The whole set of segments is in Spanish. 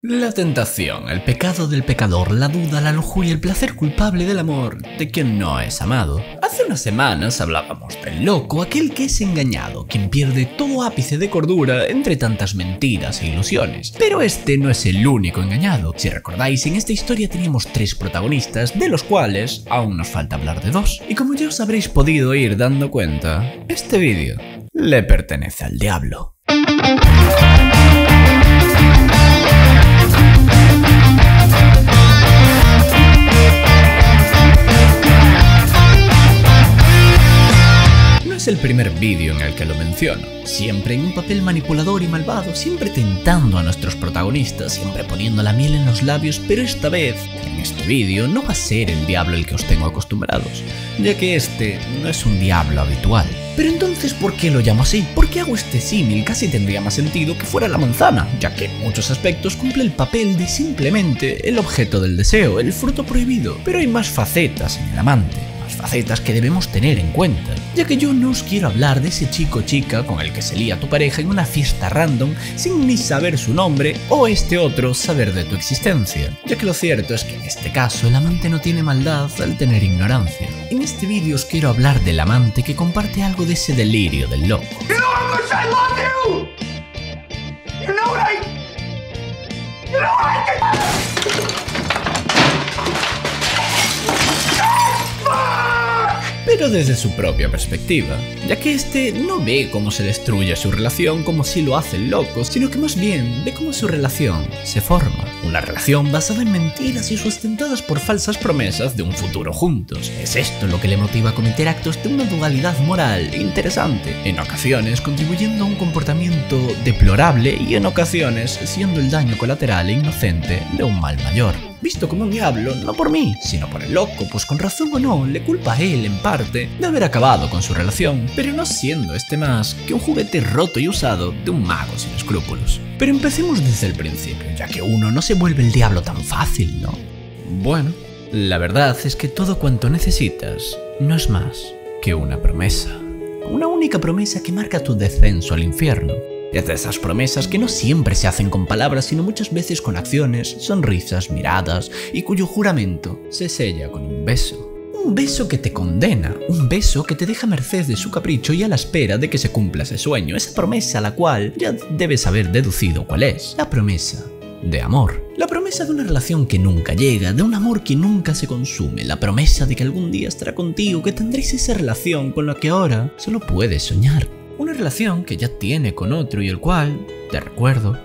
La tentación, el pecado del pecador, la duda, la lujuria, el placer culpable del amor de quien no es amado. Hace unas semanas hablábamos del loco, aquel que es engañado, quien pierde todo ápice de cordura entre tantas mentiras e ilusiones. Pero este no es el único engañado. Si recordáis, en esta historia teníamos 3 protagonistas, de los cuales aún nos falta hablar de 2. Y como ya os habréis podido ir dando cuenta, este vídeo le pertenece al diablo. Es el primer vídeo en el que lo menciono, siempre en un papel manipulador y malvado, siempre tentando a nuestros protagonistas, siempre poniendo la miel en los labios, pero esta vez, en este vídeo, no va a ser el diablo el que os tengo acostumbrados, ya que este no es un diablo habitual. Pero entonces, ¿por qué lo llamo así? ¿Por qué hago este símil? Casi tendría más sentido que fuera la manzana, ya que en muchos aspectos cumple el papel de simplemente el objeto del deseo, el fruto prohibido, pero hay más facetas en el amante. Facetas que debemos tener en cuenta, ya que yo no os quiero hablar de ese chico o chica con el que se lía tu pareja en una fiesta random sin ni saber su nombre o este otro saber de tu existencia, ya que lo cierto es que en este caso el amante no tiene maldad al tener ignorancia. En este vídeo os quiero hablar del amante que comparte algo de ese delirio del loco. Pero desde su propia perspectiva, ya que este no ve cómo se destruye su relación como si lo hace el loco, sino que más bien ve cómo su relación se forma. Una relación basada en mentiras y sustentadas por falsas promesas de un futuro juntos. Es esto lo que le motiva a cometer actos de una dualidad moral interesante, en ocasiones contribuyendo a un comportamiento deplorable y en ocasiones siendo el daño colateral e inocente de un mal mayor. Visto como un diablo, no por mí, sino por el loco, pues con razón o no, le culpa a él, en parte, de haber acabado con su relación, pero no siendo este más que un juguete roto y usado de un mago sin escrúpulos. Pero empecemos desde el principio, ya que uno no se vuelve el diablo tan fácil, ¿no? Bueno, la verdad es que todo cuanto necesitas no es más que una promesa. Una única promesa que marca tu descenso al infierno. Es de esas promesas que no siempre se hacen con palabras, sino muchas veces con acciones, sonrisas, miradas, y cuyo juramento se sella con un beso. Un beso que te condena, un beso que te deja a merced de su capricho y a la espera de que se cumpla ese sueño, esa promesa a la cual ya debes haber deducido cuál es. La promesa de amor. La promesa de una relación que nunca llega, de un amor que nunca se consume, la promesa de que algún día estará contigo, que tendréis esa relación con la que ahora solo puedes soñar. Una relación que ya tiene con otro y el cual, te recuerdo,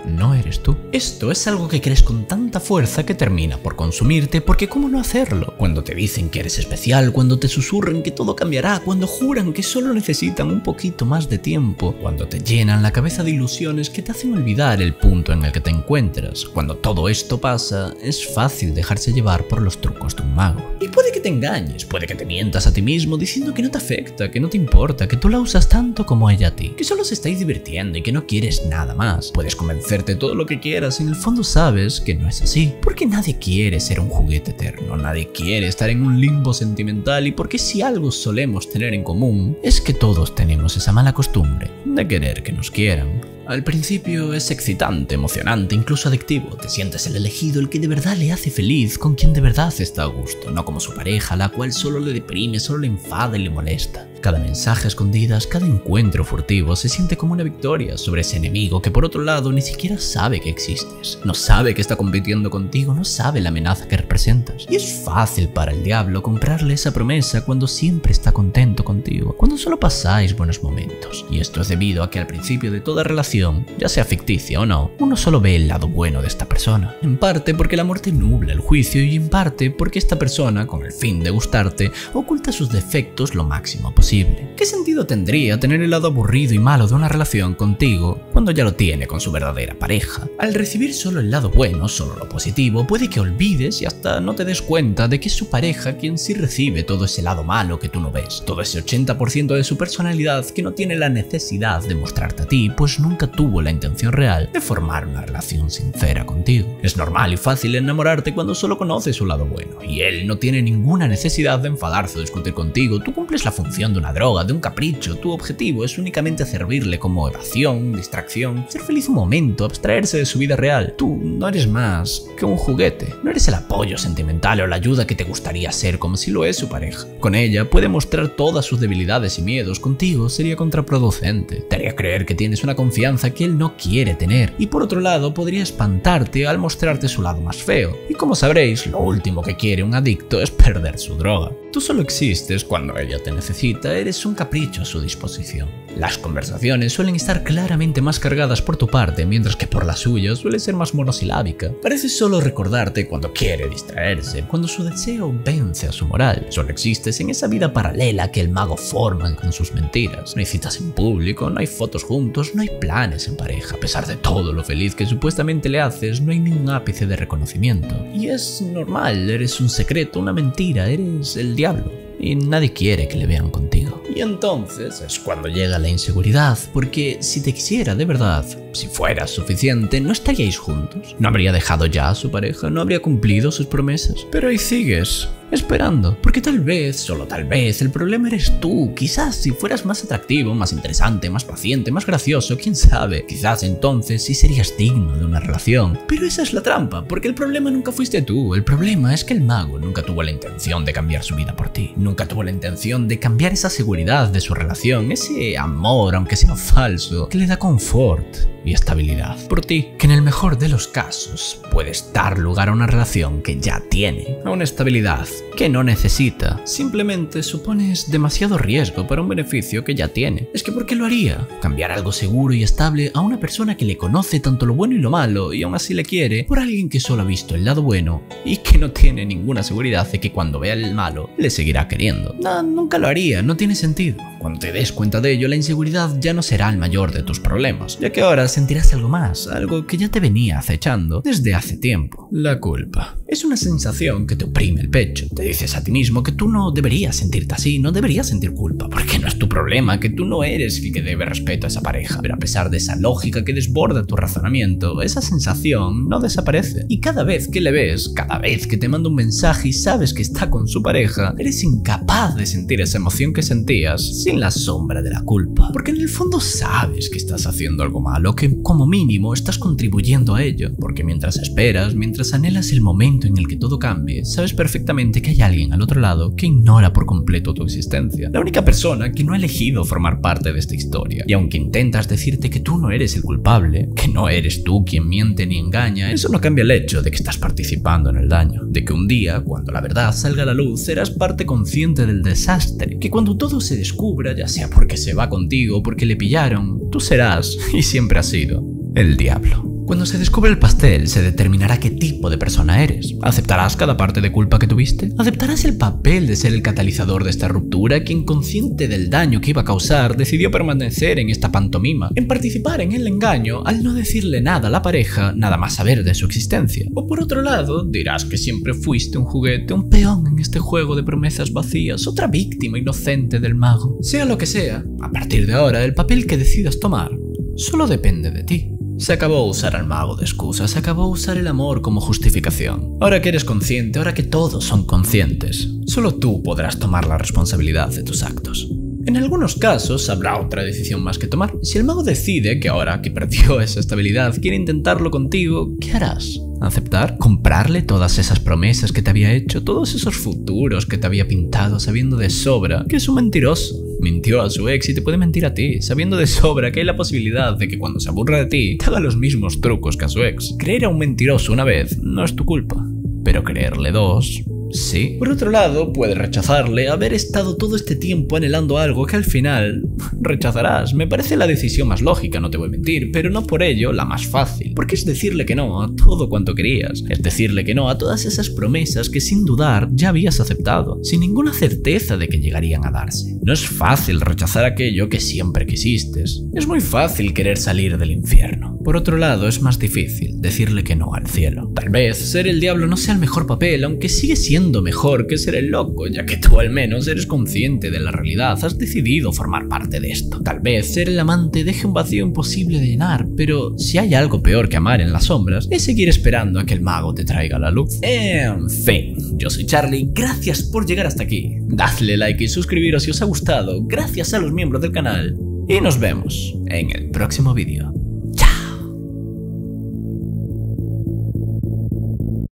no eres tú. Esto es algo que crees con tanta fuerza que termina por consumirte, porque ¿cómo no hacerlo? Cuando te dicen que eres especial, cuando te susurran que todo cambiará, cuando juran que solo necesitan un poquito más de tiempo, cuando te llenan la cabeza de ilusiones que te hacen olvidar el punto en el que te encuentras. Cuando todo esto pasa, es fácil dejarse llevar por los trucos de un mago. Y puede que te engañes, puede que te mientas a ti mismo diciendo que no te afecta, que no te importa, que tú la usas tanto como ella a ti, que solo os estáis divirtiendo y que no quieres nada más. Puedes convencerte todo lo que quieras, en el fondo sabes que no es así, porque nadie quiere ser un juguete eterno, nadie quiere estar en un limbo sentimental, y porque si algo solemos tener en común es que todos tenemos esa mala costumbre de querer que nos quieran. Al principio es excitante, emocionante, incluso adictivo. Te sientes el elegido, el que de verdad le hace feliz, con quien de verdad está a gusto, no como su pareja, la cual solo le deprime, solo le enfada y le molesta. Cada mensaje a escondidas, cada encuentro furtivo se siente como una victoria sobre ese enemigo que por otro lado ni siquiera sabe que existes. No sabe que está compitiendo contigo, no sabe la amenaza que representas. Y es fácil para el diablo comprarle esa promesa cuando siempre está contento contigo, cuando solo pasáis buenos momentos. Y esto es debido a que al principio de toda relación, ya sea ficticia o no, uno solo ve el lado bueno de esta persona. En parte porque el amor te nubla el juicio y en parte porque esta persona, con el fin de gustarte, oculta sus defectos lo máximo posible. ¿Qué sentido tendría tener el lado aburrido y malo de una relación contigo cuando ya lo tiene con su verdadera pareja? Al recibir solo el lado bueno, solo lo positivo, puede que olvides y hasta no te des cuenta de que es su pareja quien sí recibe todo ese lado malo que tú no ves, todo ese 80% de su personalidad que no tiene la necesidad de mostrarte a ti, pues nunca tuvo la intención real de formar una relación sincera contigo. Es normal y fácil enamorarte cuando solo conoces su lado bueno, y él no tiene ninguna necesidad de enfadarse o discutir contigo. Tú cumples la función de de una droga, de un capricho. Tu objetivo es únicamente servirle como evasión, distracción, ser feliz un momento, abstraerse de su vida real. Tú no eres más que un juguete. No eres el apoyo sentimental o la ayuda que te gustaría ser como si lo es su pareja. Con ella puede mostrar todas sus debilidades y miedos. Contigo sería contraproducente. Te haría creer que tienes una confianza que él no quiere tener. Y por otro lado, podría espantarte al mostrarte su lado más feo. Y como sabréis, lo último que quiere un adicto es perder su droga. Tú solo existes cuando ella te necesita, eres un capricho a su disposición. Las conversaciones suelen estar claramente más cargadas por tu parte, mientras que por la suya suele ser más monosilábica. Parece solo recordarte cuando quiere distraerse, cuando su deseo vence a su moral. Solo existes en esa vida paralela que el mago forma con sus mentiras. No hay citas en público, no hay fotos juntos, no hay planes en pareja. A pesar de todo lo feliz que supuestamente le haces, no hay ni un ápice de reconocimiento. Y es normal, eres un secreto, una mentira, eres el diablo. Y nadie quiere que le vean contigo. Y entonces es cuando llega la inseguridad, porque si te quisiera de verdad, si fueras suficiente, no estaríais juntos. No habría dejado ya a su pareja, no habría cumplido sus promesas. Pero ahí sigues, esperando, porque tal vez, solo tal vez, el problema eres tú. Quizás si fueras más atractivo, más interesante, más paciente, más gracioso, quién sabe, quizás entonces sí serías digno de una relación. Pero esa es la trampa, porque el problema nunca fuiste tú. El problema es que el mago nunca tuvo la intención de cambiar su vida por ti. Nunca tuvo la intención de cambiar esa seguridad de su relación, ese amor, aunque sea falso, que le da confort y estabilidad por ti, que en el mejor de los casos puedes dar lugar a una relación que ya tiene, a una estabilidad que no necesita. Simplemente supones demasiado riesgo para un beneficio que ya tiene. Es que ¿por qué lo haría? Cambiar algo seguro y estable a una persona que le conoce tanto lo bueno y lo malo y aún así le quiere, por alguien que solo ha visto el lado bueno y que no tiene ninguna seguridad de que cuando vea el malo le seguirá queriendo. No, nunca lo haría, no tiene sentido. Cuando te des cuenta de ello, la inseguridad ya no será el mayor de tus problemas, ya que ahora sentirás algo más, algo que ya te venía acechando desde hace tiempo. La culpa. Es una sensación que te oprime el pecho. Te dices a ti mismo que tú no deberías sentirte así, no deberías sentir culpa, porque no es tu problema, que tú no eres el que debe respeto a esa pareja. Pero a pesar de esa lógica que desborda tu razonamiento, esa sensación no desaparece. Y cada vez que le ves, cada vez que te manda un mensaje y sabes que está con su pareja, eres incapaz de sentir esa emoción que sentías sin la sombra de la culpa. Porque en el fondo sabes que estás haciendo algo malo, que como mínimo estás contribuyendo a ello. Porque mientras esperas, mientras anhelas el momento en el que todo cambie, sabes perfectamente que hay alguien al otro lado que ignora por completo tu existencia. La única persona que no ha elegido formar parte de esta historia. Y aunque intentas decirte que tú no eres el culpable, que no eres tú quien miente ni engaña, eso no cambia el hecho de que estás participando en el daño. De que un día, cuando la verdad salga a la luz, serás parte consciente del desastre. Que cuando todo se descubra, ya sea porque se va contigo o porque le pillaron, tú serás, y siempre has sido, el diablo. Cuando se descubre el pastel, se determinará qué tipo de persona eres. ¿Aceptarás cada parte de culpa que tuviste? ¿Aceptarás el papel de ser el catalizador de esta ruptura, quien consciente del daño que iba a causar, decidió permanecer en esta pantomima, en participar en el engaño al no decirle nada a la pareja, nada más saber de su existencia? O por otro lado, dirás que siempre fuiste un juguete, un peón en este juego de promesas vacías, otra víctima inocente del mago. Sea lo que sea, a partir de ahora, el papel que decidas tomar solo depende de ti. Se acabó usar al mago de excusa, se acabó usar el amor como justificación. Ahora que eres consciente, ahora que todos son conscientes, solo tú podrás tomar la responsabilidad de tus actos. En algunos casos habrá otra decisión más que tomar. Si el mago decide que ahora que perdió esa estabilidad quiere intentarlo contigo, ¿qué harás? ¿Aceptar? ¿Comprarle todas esas promesas que te había hecho? ¿Todos esos futuros que te había pintado sabiendo de sobra que es un mentiroso? Mintió a su ex y te puede mentir a ti, sabiendo de sobra que hay la posibilidad de que cuando se aburra de ti, te haga los mismos trucos que a su ex. Creer a un mentiroso una vez no es tu culpa, pero creerle dos... sí. Por otro lado, puedes rechazarle, haber estado todo este tiempo anhelando algo que al final rechazarás. Me parece la decisión más lógica, no te voy a mentir, pero no por ello la más fácil. Porque es decirle que no a todo cuanto querías. Es decirle que no a todas esas promesas que sin dudar ya habías aceptado, sin ninguna certeza de que llegarían a darse. No es fácil rechazar aquello que siempre quisiste. Es muy fácil querer salir del infierno. Por otro lado, es más difícil decirle que no al cielo. Tal vez ser el diablo no sea el mejor papel, aunque sigue siendo mejor que ser el loco, ya que tú al menos eres consciente de la realidad, has decidido formar parte de esto. Tal vez ser el amante deje un vacío imposible de llenar, pero si hay algo peor que amar en las sombras, es seguir esperando a que el mago te traiga la luz. En fin, yo soy Charlie, gracias por llegar hasta aquí. Dadle like y suscribiros si os ha gustado, gracias a los miembros del canal, y nos vemos en el próximo vídeo.